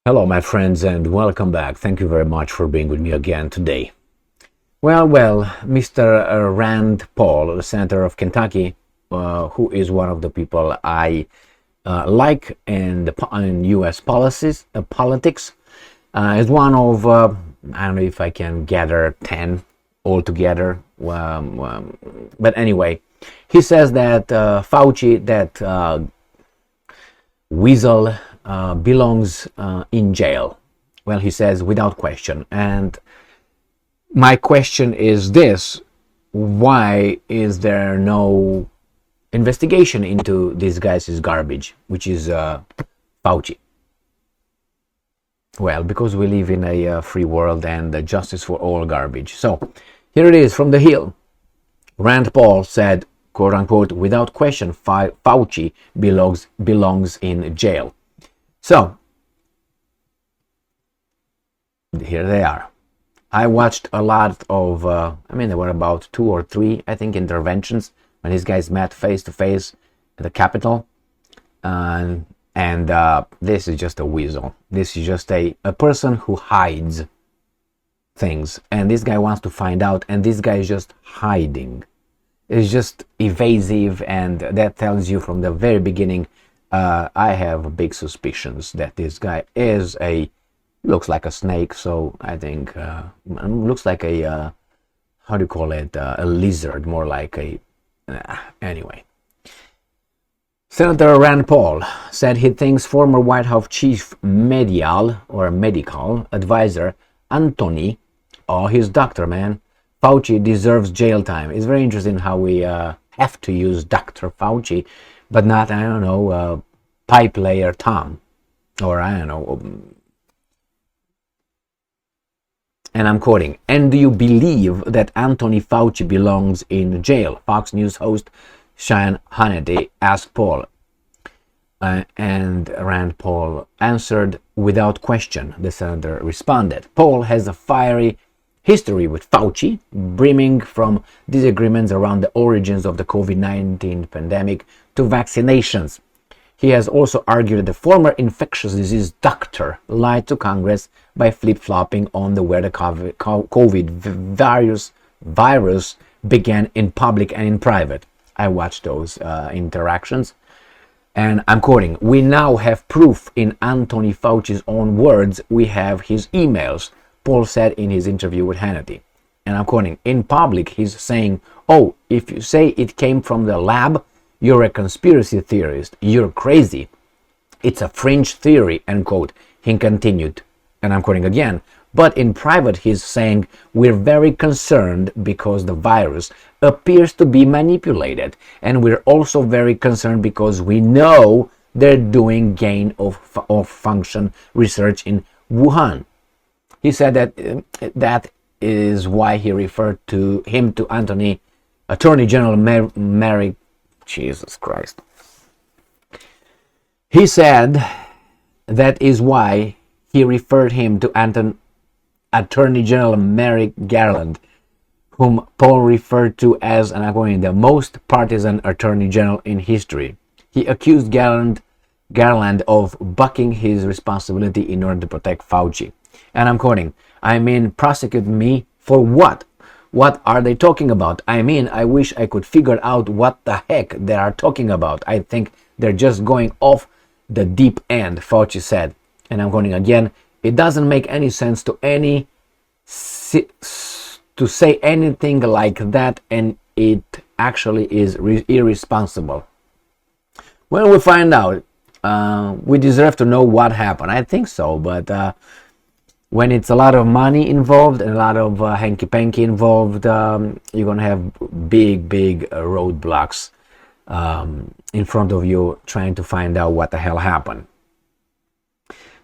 Hello, my friends, and welcome back. Thank you very much for being with me again today. Well, Mr. Rand Paul, the senator of Kentucky, who is one of the people I like in U.S. politics, is one of, I don't know if I can gather 10 altogether. But anyway, he says that Fauci, that weasel, belongs in jail. Well, he says without question. And my question is this: why is there no investigation into this guy's garbage, which is Fauci? Well, because we live in a free world and justice for all garbage. So here it is from the Hill. Rand Paul said, quote unquote, without question, Fauci belongs in jail. So here they are. I watched a lot of, there were about 2 or 3, I think, interventions when these guys met face to face at the Capitol. And this is just a weasel. This is just a person who hides things. And this guy wants to find out, and this guy is just hiding. It's just evasive, and that tells you from the very beginning, I have big suspicions that this guy looks like a snake. So I think looks like a how do you call it, a lizard, more like anyway. Senator Rand Paul said he thinks former White House chief medical advisor Anthony, his doctor, man, Fauci deserves jail time. It's very interesting how we have to use Dr. Fauci, but not, I don't know, pipe layer Tom, or I don't know. And I'm quoting, and do you believe that Anthony Fauci belongs in jail? Fox News host Sean Hannity asked Paul. And Rand Paul answered, without question, the senator responded. Paul has a fiery history with Fauci, brimming from disagreements around the origins of the COVID-19 pandemic to vaccinations. He has also argued that the former infectious disease doctor lied to Congress by flip-flopping on where the COVID virus began in public and in private. I watched those interactions. And I'm quoting, we now have proof in Anthony Fauci's own words. We have his emails, Paul said in his interview with Hannity. And I'm quoting, in public, he's saying, oh, if you say it came from the lab, you're a conspiracy theorist. You're crazy. It's a fringe theory, end quote. He continued, and I'm quoting again, but in private, he's saying, we're very concerned because the virus appears to be manipulated. And we're also very concerned because we know they're doing gain of function research in Wuhan. He said that that is why he referred to Attorney General Merrick. Jesus Christ. He said that is why he referred him to Attorney General Merrick Garland, whom Paul referred to as, and I'm quoting, the most partisan Attorney General in history. He accused Garland of bucking his responsibility in order to protect Fauci. And I'm quoting, prosecute me for what? What are they talking about? I wish I could figure out what the heck they are talking about. I think they're just going off the deep end, Fauci said. And I'm quoting again, it doesn't make any sense to say anything like that, and it actually is irresponsible. Well, we'll find out. We deserve to know what happened. I think so, but when it's a lot of money involved and a lot of hanky-panky involved, you're going to have big roadblocks in front of you trying to find out what the hell happened.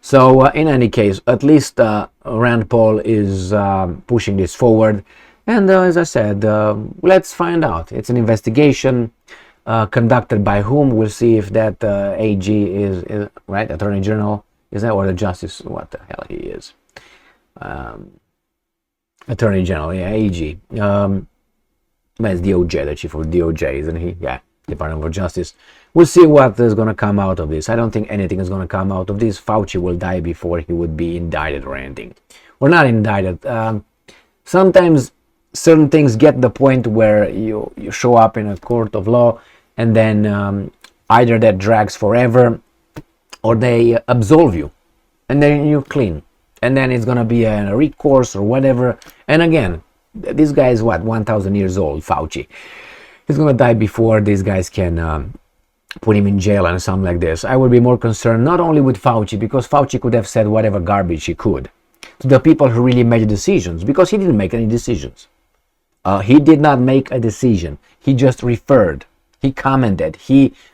So in any case, at least Rand Paul is pushing this forward. And as I said, let's find out. It's an investigation conducted by whom. We'll see if that AG is right, Attorney General, is that, or the Justice, what the hell he is. Attorney General, yeah, AG. That's DOJ, the chief of DOJ, isn't he? Yeah, Department of Justice. We'll see what is going to come out of this. I don't think anything is going to come out of this. Fauci will die before he would be indicted or anything. Or not indicted. Sometimes certain things get the point where you show up in a court of law, and then either that drags forever or they absolve you, and then you're clean. And then it's going to be a recourse or whatever. And again, this guy is what, 1,000 years old, Fauci. He's going to die before these guys can put him in jail and something like this. I would be more concerned not only with Fauci, because Fauci could have said whatever garbage he could, to the people who really made the decisions, because he didn't make any decisions. He did not make a decision. He just referred. He commented.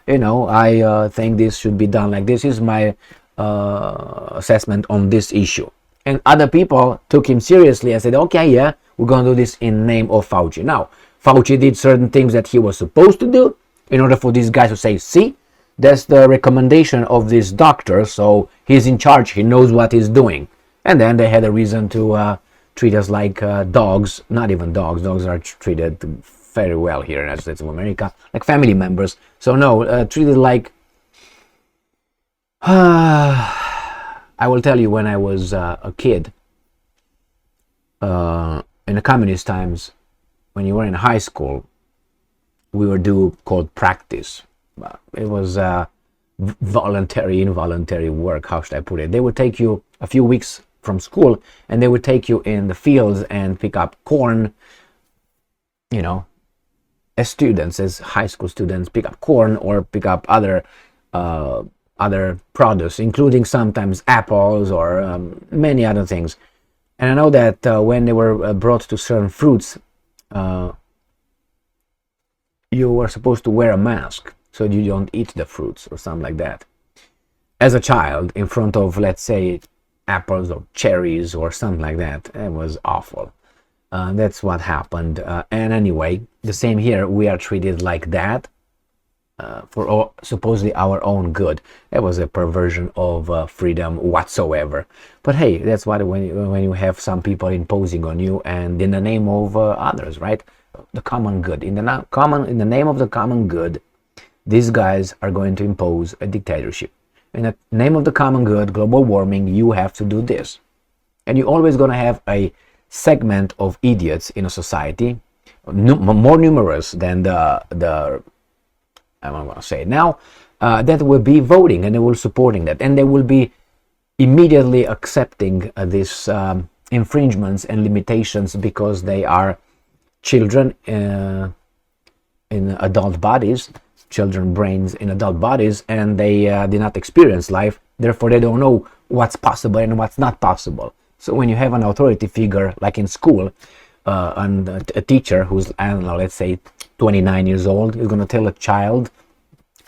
I think this should be done like this. Is my assessment on this issue. And other people took him seriously and said, okay, yeah, we're going to do this in name of Fauci. Now, Fauci did certain things that he was supposed to do in order for these guys to say, see, that's the recommendation of this doctor, so he's in charge, he knows what he's doing. And then they had a reason to treat us like dogs, not even dogs. Dogs are treated very well here in the United States of America, like family members. So no, treated like... I will tell you, when I was a kid, in the communist times, when you were in high school, we were called practice. It was voluntary, involuntary work, how should I put it? They would take you a few weeks from school, and they would take you in the fields and pick up corn, as students, as high school students, pick up corn or pick up other produce, including sometimes apples or many other things. And I know that when they were brought to certain fruits, you were supposed to wear a mask so you don't eat the fruits or something like that. As a child, in front of, let's say, apples or cherries or something like that, it was awful. That's what happened. And anyway, the same here. We are treated like that for supposedly our own good. That was a perversion of freedom whatsoever. But hey, that's what when you have some people imposing on you, and in the name of others, right? The common good. In the name of the common good, these guys are going to impose a dictatorship. In the name of the common good, global warming, you have to do this. And you're always going to have a segment of idiots in a society, more numerous than the I'm not going to say it now, that will be voting, and they will supporting that, and they will be immediately accepting these infringements and limitations because they are children in adult bodies, children brains in adult bodies, and they did not experience life. Therefore, they don't know what's possible and what's not possible. So when you have an authority figure, like in school, and a teacher who's, I don't know, let's say 29 years old, is going to tell a child,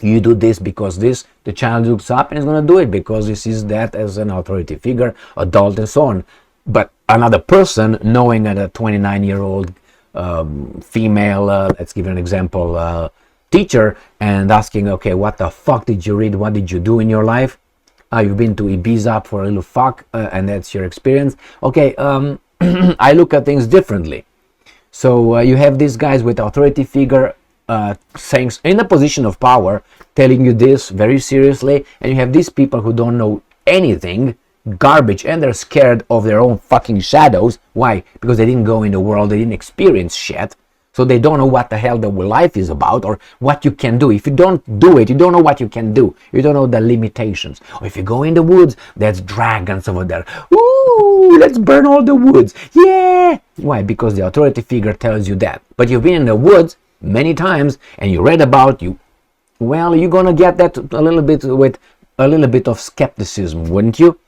you do this because this, the child looks up and is going to do it because he sees that as an authority figure, adult, and so on. But another person, knowing that a 29-year-old female, let's give an example, teacher, and asking, okay, what the fuck did you read? What did you do in your life? You've been to Ibiza for a little fuck, and that's your experience. Okay, I look at things differently. So you have these guys with authority figure saying in a position of power, telling you this very seriously, and you have these people who don't know anything, garbage, and they're scared of their own fucking shadows. Why? Because they didn't go in the world, they didn't experience shit, so they don't know what the hell the life is about or what you can do. If you don't do it, you don't know what you can do. You don't know the limitations. Or if you go in the woods, there's dragons over there. Ooh, let's burn all the woods. Yeah! Why? Because the authority figure tells you that. But you've been in the woods many times and you read about you. Well, you're gonna get that a little bit with a little bit of skepticism, wouldn't you?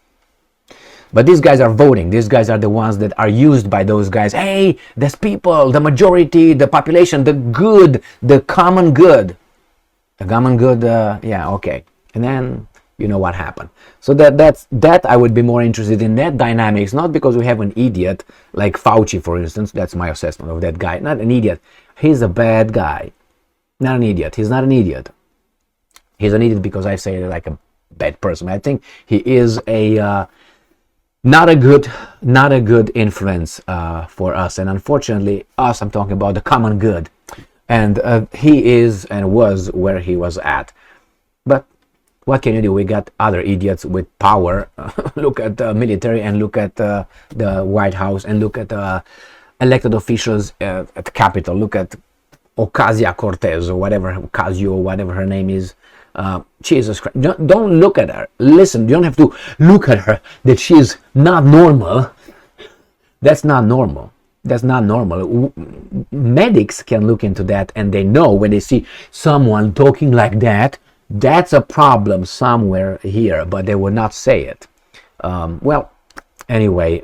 But these guys are voting. These guys are the ones that are used by those guys. Hey, there's people, the majority, the population, the good, the common good. The common good, yeah, okay. And then you know what happened. So that I would be more interested in that dynamics, not because we have an idiot like Fauci, for instance. That's my assessment of that guy. Not an idiot. He's a bad guy. Not an idiot. He's not an idiot. He's an idiot because I say it like a bad person. I think he is a not a good influence for us. And unfortunately, us, I'm talking about the common good. And he is and was where he was at. But what can you do? We got other idiots with power. Look at the military, and look at the White House, and look at elected officials at the Capitol. Look at Ocasio-Cortez, or whatever, Ocasio, whatever her name is. Jesus Christ. Don't look at her. Listen, you don't have to look at her that she's not normal. That's not normal. That's not normal. Medics can look into that, and they know when they see someone talking like that, that's a problem somewhere here, but they will not say it. Well, anyway,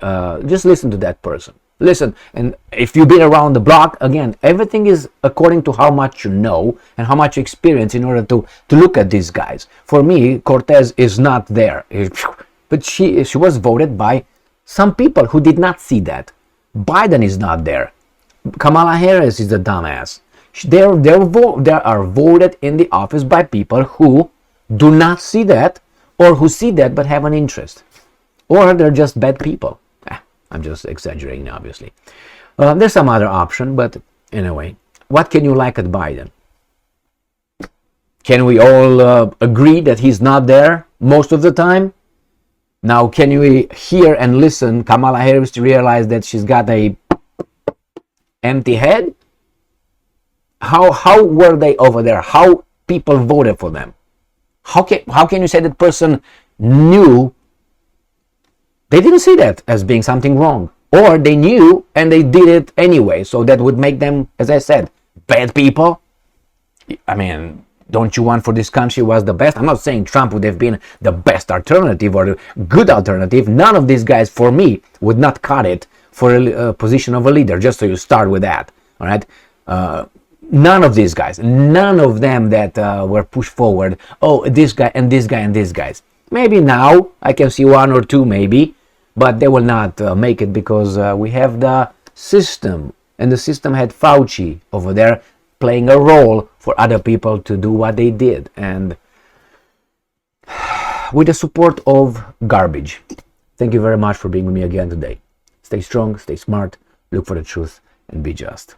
just listen to that person. Listen, and if you've been around the block, again, everything is according to how much you know and how much experience in order to look at these guys. For me, Cortez is not there. But she was voted by some people who did not see that. Biden is not there. Kamala Harris is a dumbass. They are voted in the office by people who do not see that, or who see that but have an interest. Or they're just bad people. I'm just exaggerating, obviously. There's some other option, but anyway, what can you like at Biden? Can we all agree that he's not there most of the time? Now, can you hear and listen Kamala Harris to realize that she's got a empty head? How were they over there? How people voted for them? How can you say that person knew? They didn't see that as being something wrong, or they knew and they did it anyway. So that would make them, as I said, bad people. I mean, don't you want for this country was the best? I'm not saying Trump would have been the best alternative or the good alternative. None of these guys, for me, would not cut it for a position of a leader. Just so you start with that, all right? None of these guys, none of them that were pushed forward. Oh, this guy and this guy and these guys. Maybe now I can see one or two, maybe. But they will not make it because we have the system, and the system had Fauci over there playing a role for other people to do what they did, and with the support of garbage. Thank you very much for being with me again today. Stay strong, stay smart, look for the truth, and be just.